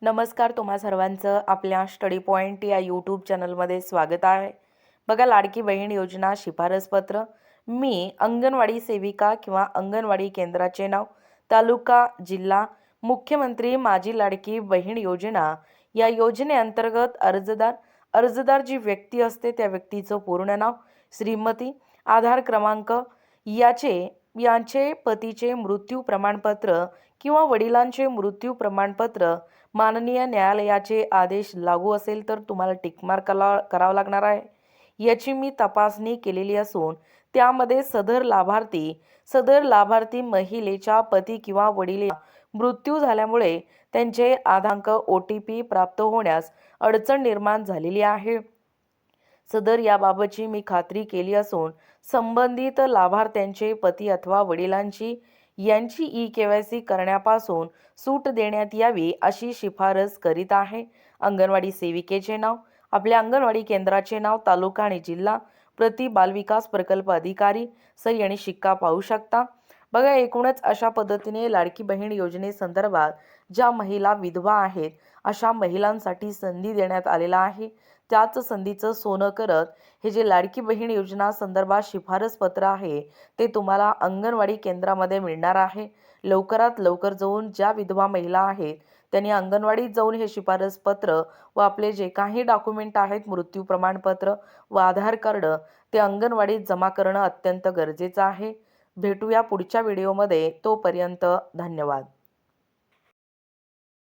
नमस्कार, तुम्हा सर्वांचं आपल्या स्टडी पॉइंट या यूट्यूब चॅनलमध्ये स्वागत आहे. बघा, लाडकी बहीण योजना शिफारसपत्र. मी अंगणवाडी सेविका किंवा अंगणवाडी केंद्राचे नाव, तालुका, जिल्हा, मुख्यमंत्री माझी लाडकी बहीण योजना या योजनेअंतर्गत अर्जदार जी व्यक्ती असते त्या व्यक्तीचं पूर्ण नाव, श्रीमती, आधार क्रमांक, याचे यांचे पतीचे मृत्यू प्रमाणपत्र किंवा वडिलांचे मृत्यू प्रमाणपत्र, माननीय न्यायालयाचे आदेश लागू असेल तर तुम्हाला टिकमार्क करावा लागणार आहे. याची मी तपासणी केलेली असून त्यामध्ये सदर लाभार्थी महिलेच्या पती किंवा वडील मृत्यू झाल्यामुळे त्यांचे आधांक OTP प्राप्त होण्यास अडचण निर्माण झालेली आहे. सदर याबाबतची मी खात्री केली असून संबंधित लाभार्थ्यांचे पती अथवा वडिलांची यांची eKYC करण्यापासून सूट देण्यात यावी अशी शिफारस करीत आहे. अंगणवाडी सेविकेचे नाव, आपल्या अंगणवाडी केंद्राचे नाव, तालुका आणि जिल्हा, प्रति बालविकास प्रकल्प अधिकारी, सही आणि शिक्का पाहू शकता. बघा, एकूणच अशा पद्धतीने लाडकी बहीण योजनेसंदर्भात ज्या महिला विधवा आहेत अशा महिलांसाठी संधी देण्यात आलेला आहे. त्याच संधीचं सोनं करत हे जे लाडकी बहीण योजना संदर्भात शिफारस पत्र आहे ते तुम्हाला अंगणवाडी केंद्रामध्ये मिळणार आहे. लवकरात लवकर जाऊन ज्या विधवा महिला आहेत त्यांनी अंगणवाडीत जाऊन हे शिफारस पत्र व आपले जे काही डॉक्युमेंट आहेत, मृत्यू प्रमाणपत्र व आधार कार्ड, ते अंगणवाडीत जमा करणं अत्यंत गरजेचं आहे. भेटूया पुढच्या व्हिडिओमध्ये. तोपर्यंत धन्यवाद.